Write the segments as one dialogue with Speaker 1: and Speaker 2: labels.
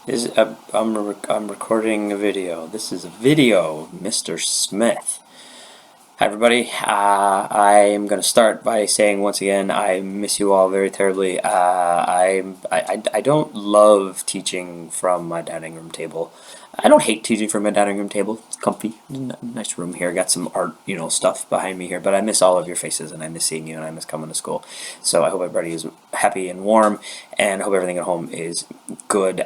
Speaker 1: I'm recording a video. This is a video, Mr. Smith. Hi everybody. I'm going to start by saying once again I miss you all very terribly. I don't love teaching from my dining room table. I don't hate teaching from my dining room table. It's comfy, nice room here. Got some art, stuff behind me here. But I miss all of your faces, and I miss seeing you, and I miss coming to school. So I hope everybody is happy and warm, and I hope everything at home is good.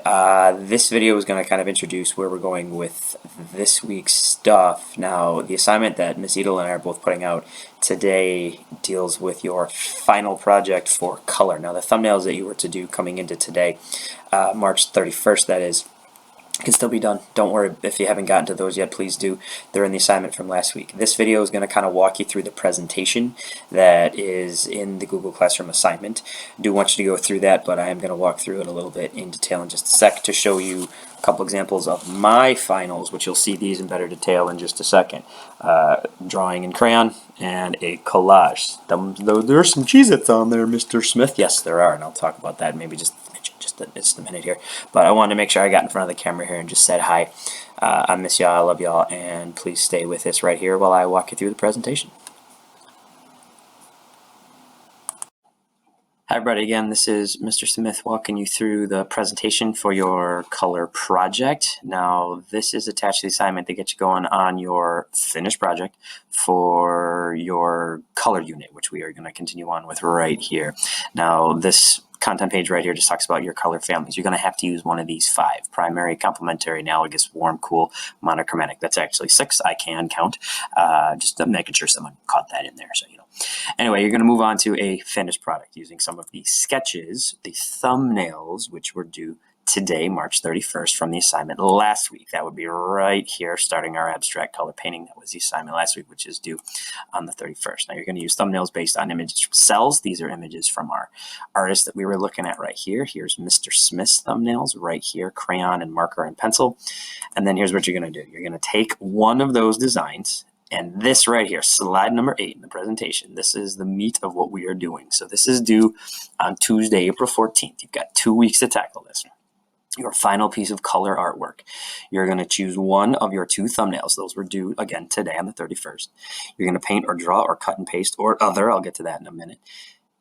Speaker 1: This video is going to kind of introduce where we're going with this week's stuff. Now, the assignment that Miss Edel and I are both putting out today deals with your final project for color. Now, the thumbnails that you were to do coming into today, March 31st, that is, can still be done. Don't worry if you haven't gotten to those yet, please do. They're in the assignment from last week. This video is going to kind of walk you through the presentation that is in the Google Classroom assignment. I do want you to go through that, but I am going to walk through it a little bit in detail in just a sec to show you a couple examples of my finals, which you'll see these in better detail in just a second. Drawing in crayon and a collage. There are some Cheez-Its on there, Mr. Smith. Yes, there are, and I'll talk about that maybe just a minute here, but I wanted to make sure I got in front of the camera here and just said hi. I miss y'all, I love y'all, and please stay with us right here while I walk you through the presentation. Hi everybody, again, this is Mr. Smith walking you through the presentation for your color project. Now, this is attached to the assignment that gets you going on your finished project for your color unit, which we are going to continue on with right here. Now, this content page right here just talks about your color families. You're going to have to use one of these 5: primary, complementary, analogous, warm, cool, monochromatic. That's actually 6. I can count, just making sure someone caught that in there, so you know. Anyway, you're going to move on to a finished product using some of the sketches, the thumbnails, which were due today, March 31st, from the assignment last week. That would be right here, starting our abstract color painting. That was the assignment last week, which is due on the 31st. Now, you're going to use thumbnails based on images from cells. These are images from our artist that we were looking at right here. Here's Mr. Smith's thumbnails right here, crayon and marker and pencil. And then here's what you're going to do. You're going to take one of those designs, and this right here, slide number 8 in the presentation, this is the meat of what we are doing. So this is due on Tuesday, April 14th. You've got 2 weeks to tackle this. Your final piece of color artwork. You're going to choose one of your 2 thumbnails. Those were due, again, today on the 31st. You're going to paint or draw or cut and paste or other. I'll get to that in a minute.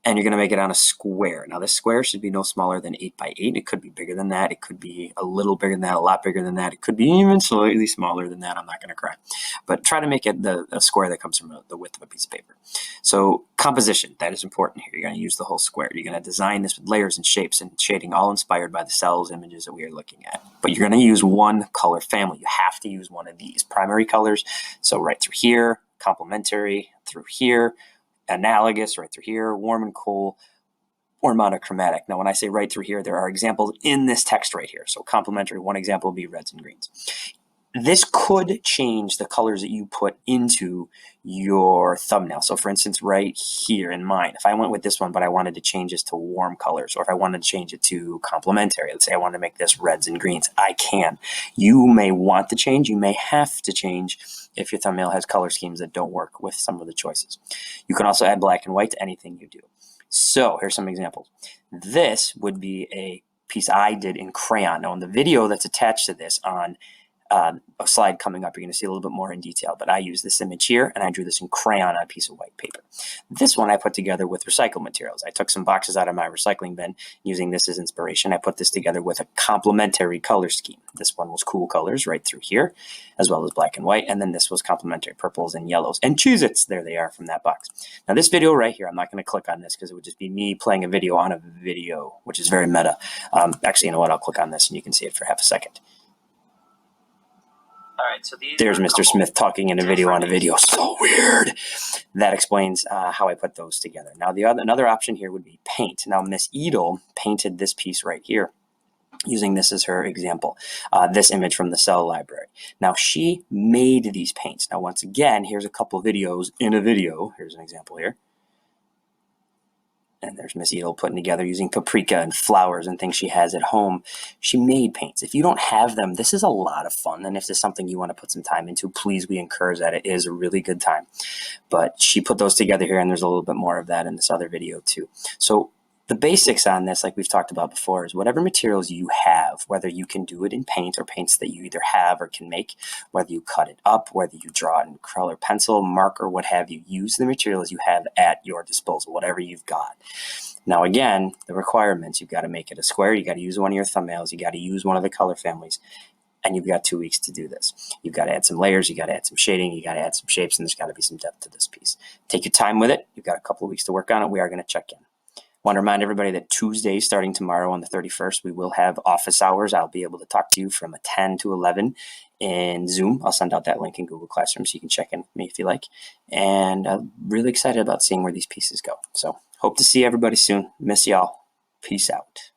Speaker 1: And you're going to make it on a square. Now, this square should be no smaller than 8 by 8. It could be bigger than that. It could be a little bigger than that, a lot bigger than that. It could be even slightly smaller than that. I'm not going to cry. But try to make it a square that comes from the width of a piece of paper. So composition, that is important here. You're going to use the whole square. You're going to design this with layers and shapes and shading, all inspired by the cells images that we are looking at. But you're going to use one color family. You have to use one of these primary colors. So right through here, complementary through here, analogous right through here, warm and cool, or monochromatic. Now, when I say right through here, there are examples in this text right here. So complementary, one example would be reds and greens. This could change the colors that you put into your thumbnail. So for instance, right here in mine, if I went with this one, but I wanted to change this to warm colors, or if I wanted to change it to complementary, let's say I wanted to make this reds and greens, I can. You may want to change, you may have to change if your thumbnail has color schemes that don't work with some of the choices. You can also add black and white to anything you do. So here's some examples. This would be a piece I did in crayon. Now, in the video that's attached to this on a slide coming up, you're going to see a little bit more in detail, but I use this image here and I drew this in crayon on a piece of white paper. This one I put together with recycled materials. I took some boxes out of my recycling bin using this as inspiration. I put this together with a complementary color scheme. This one was cool colors right through here, as well as black and white, and then this was complementary purples and yellows and Cheez-Its. There they are from that box. Now this video right here, I'm not going to click on this because it would just be me playing a video on a video, which is very meta. Actually, you know what? I'll click on this and you can see it for half a second. All right, so there's Mr. Smith talking in a video on a video. So weird. That explains how I put those together. Now, another option here would be paint. Now, Miss Edel painted this piece right here, using this as her example, this image from the cell library. Now, she made these paints. Now, once again, here's a couple videos in a video. Here's an example here. And there's Miss Edel putting together using paprika and flowers and things she has at home. She made paints. If you don't have them, this is a lot of fun. And if this is something you want to put some time into, please, we encourage that. It is a really good time. But she put those together here, and there's a little bit more of that in this other video too. So The basics on this, like we've talked about before, is whatever materials you have, whether you can do it in paint or paints that you either have or can make, whether you cut it up, whether you draw it in color pencil, marker, what have you, use the materials you have at your disposal, whatever you've got. Now, again, the requirements, you've got to make it a square, you got to use one of your thumbnails, you got to use one of the color families, and you've got 2 weeks to do this. You've got to add some layers, you got to add some shading, you got to add some shapes, and there's got to be some depth to this piece. Take your time with it. You've got a couple of weeks to work on it. We are going to check in. Want to remind everybody that Tuesday, starting tomorrow on the 31st, we will have office hours. I'll be able to talk to you from 10 to 11 in Zoom. I'll send out that link in Google Classroom so you can check in with me if you like. And I'm really excited about seeing where these pieces go. So hope to see everybody soon. Miss y'all. Peace out.